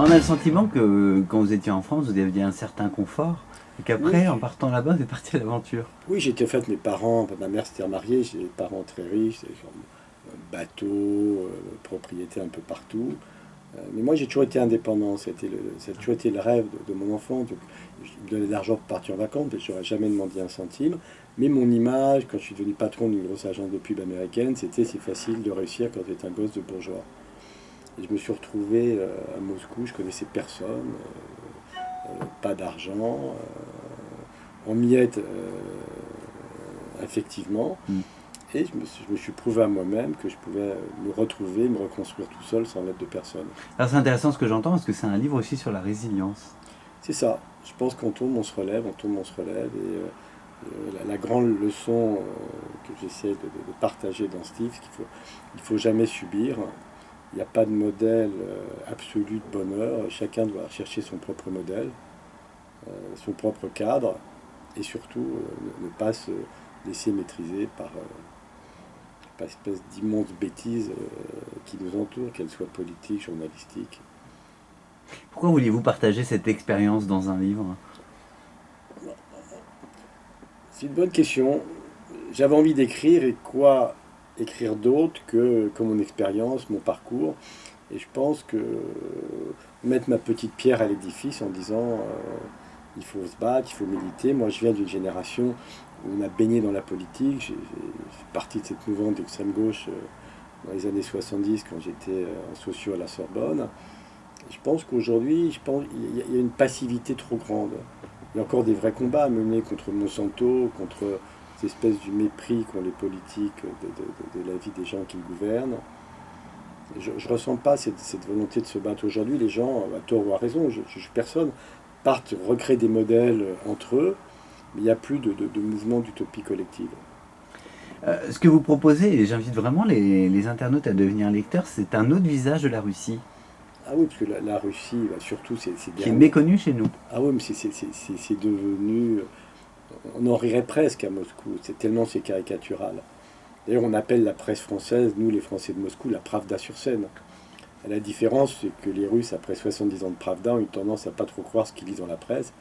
On a le sentiment que quand vous étiez en France, vous aviez un certain confort, et qu'après, Oui, en partant là-bas, vous êtes parti à l'aventure. oui, j'étais en fait mes parents, ma mère s'était remariée, j'ai des parents très riches, des genre, bateaux, propriétés un peu partout. Mais moi j'ai toujours été indépendant, ça a toujours été le rêve de mon enfant. Donc, je me donnais de l'argent pour partir en vacances, mais je n'aurais jamais demandé un centime. Mais mon image, quand je suis devenu patron d'une grosse agence de pub américaine, c'était c'est facile de réussir quand tu es un gosse de bourgeois. Et je me suis retrouvé à Moscou, je connaissais personne, pas d'argent, en miettes, effectivement. Mm. Et je me suis prouvé à moi-même que je pouvais me retrouver, me reconstruire tout seul sans l'aide de personne. Alors c'est intéressant ce que j'entends, parce que c'est un livre aussi sur la résilience. C'est ça. Je pense qu'on tombe, on se relève, on tombe, on se relève. Et la grande leçon que j'essaie de partager dans ce livre, c'est qu'il faut jamais subir. Il n'y a pas de modèle absolu de bonheur. Chacun doit chercher son propre modèle, son propre cadre, et surtout ne pas se laisser maîtriser par espèce d'immenses bêtises qui nous entourent, qu'elles soient politiques, journalistiques. Pourquoi vouliez-vous partager cette expérience dans un livre? C'est une bonne question. J'avais envie d'écrire, et quoi écrire d'autre que mon expérience, mon parcours. Et je pense que mettre ma petite pierre à l'édifice en disant il faut se battre, il faut militer. Moi, je viens d'une génération où on a baigné dans la politique. J'ai fait partie de cette mouvance d'extrême gauche dans les années 70 quand j'étais en socio à la Sorbonne. Et je pense qu'aujourd'hui, il y a une passivité trop grande. Il y a encore des vrais combats à mener contre Monsanto, contre cette espèce du mépris qu'ont les politiques de la vie des gens qui gouvernent. Je ne ressens pas cette volonté de se battre aujourd'hui. Les gens, à tort ou à raison, je juge personne, partent recréer des modèles entre eux, mais il n'y a plus de mouvement d'utopie collective. Ce que vous proposez, et j'invite vraiment les internautes à devenir lecteurs, c'est un autre visage de la Russie, Ah oui, parce que la Russie, bah, surtout ces qui est derniers... méconnu chez nous. Ah oui, mais c'est devenu... On en rirait presque à Moscou, c'est tellement c'est caricatural. D'ailleurs, on appelle la presse française, nous les Français de Moscou, la Pravda sur scène. La différence, c'est que les Russes, après 70 ans de Pravda, ont une tendance à pas trop croire ce qu'ils lisent dans la presse.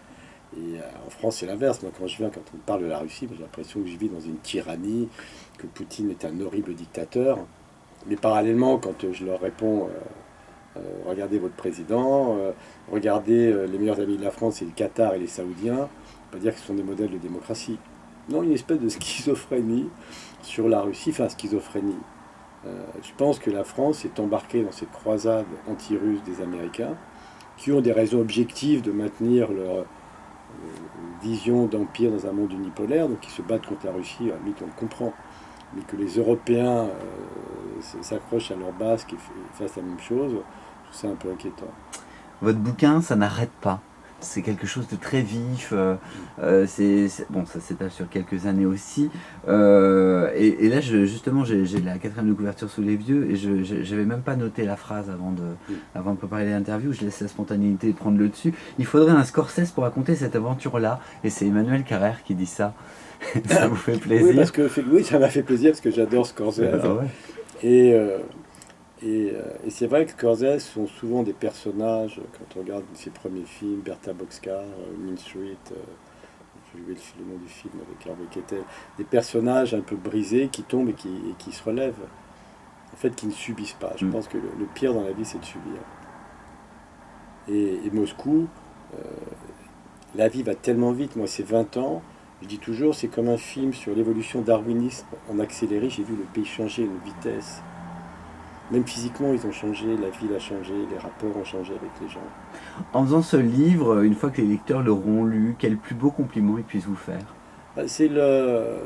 Et en France, c'est l'inverse. Moi, quand on parle de la Russie, j'ai l'impression que je vis dans une tyrannie, que Poutine est un horrible dictateur. Mais parallèlement, quand je leur réponds, regardez votre président, regardez les meilleurs amis de la France, c'est le Qatar et les Saoudiens, on peut pas dire que ce sont des modèles de démocratie. Non, une espèce de schizophrénie sur la Russie, enfin schizophrénie. Je pense que la France est embarquée dans cette croisade anti-russe des Américains, qui ont des raisons objectives de maintenir leur vision d'empire dans un monde unipolaire, donc ils se battent contre la Russie, à la limite on le comprend. Mais que les Européens s'accrochent à leur basque et fassent la même chose, je trouve ça un peu inquiétant. Votre bouquin, ça n'arrête pas. C'est quelque chose de très vif. Bon, ça s'étale sur quelques années aussi. Et là, justement, j'ai la quatrième de couverture sous les yeux et j'avais même pas noté la phrase avant de préparer l'interview. Je laisse la spontanéité prendre le dessus. Il faudrait un Scorsese pour raconter cette aventure-là. Et c'est Emmanuel Carrère qui dit ça. Ça vous fait plaisir? Oui, oui, ça m'a fait plaisir parce que j'adore Scorsese. Ah ouais. Et, et c'est vrai que Scorsese sont souvent des personnages, quand on regarde ses premiers films, Bertha Boxcar, Mean Street, j'ai oublié le nom du film avec Harvey Keitel, des personnages un peu brisés qui tombent et qui se relèvent, en fait qui ne subissent pas. Je pense que le pire dans la vie c'est de subir. Et Moscou, euh, la vie va tellement vite, moi c'est 20 ans, je dis toujours c'est comme un film sur l'évolution darwinisme en accéléré, j'ai vu le pays changer à une vitesse. Même physiquement, ils ont changé, la ville a changé, les rapports ont changé avec les gens. En faisant ce livre, une fois que les lecteurs l'auront lu, quel plus beau compliment ils puissent vous faire? C'est le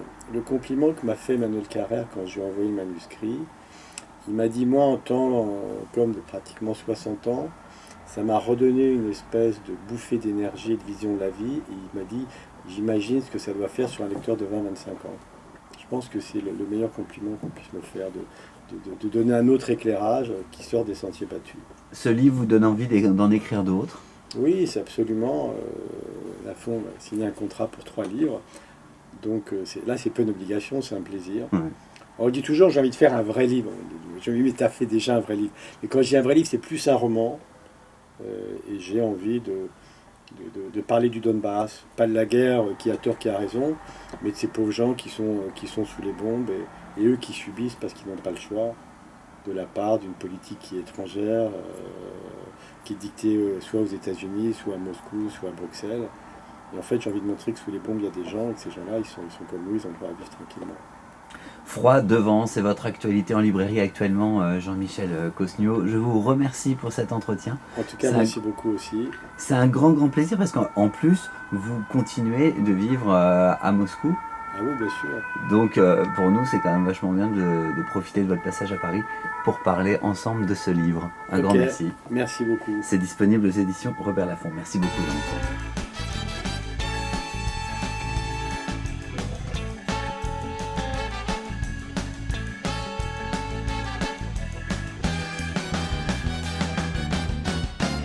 compliment que m'a fait Emmanuel Carrère quand je lui ai envoyé le manuscrit. Il m'a dit, moi, en tant qu'homme de pratiquement 60 ans, ça m'a redonné une espèce de bouffée d'énergie et de vision de la vie. Et il m'a dit, j'imagine ce que ça doit faire sur un lecteur de 20-25 ans. Je pense que c'est le meilleur compliment qu'on puisse me faire, de donner un autre éclairage qui sort des sentiers battus. Ce livre vous donne envie d'en écrire d'autres? Oui, c'est absolument. La Fond a signé un contrat pour 3 livres. Donc là, c'est pas une obligation, c'est un plaisir. Ouais. On dit toujours, j'ai envie de faire un vrai livre. J'ai envie, mais tu as fait déjà un vrai livre. Mais quand je dis un vrai livre, c'est plus un roman. Et j'ai envie de parler du Donbass, pas de la guerre qui a tort, qui a raison, mais de ces pauvres gens qui sont sous les bombes et eux qui subissent parce qu'ils n'ont pas le choix de la part d'une politique qui est étrangère, qui est dictée soit aux États-Unis, soit à Moscou, soit à Bruxelles. Et en fait, j'ai envie de montrer que sous les bombes, il y a des gens, et que ces gens-là, ils sont comme nous, ils ont le droit à vivre tranquillement. Froid devant, c'est votre actualité en librairie actuellement, Jean-Michel Cosniot. Je vous remercie pour cet entretien. En tout cas, merci beaucoup aussi. C'est un grand, grand plaisir parce qu'en plus, vous continuez de vivre à Moscou. Ah oui, bien sûr. Donc pour nous, c'est quand même vachement bien de profiter de votre passage à Paris pour parler ensemble de ce livre. Un grand merci. Merci beaucoup. C'est disponible aux éditions Robert Laffont. Merci beaucoup, Jean-Michel.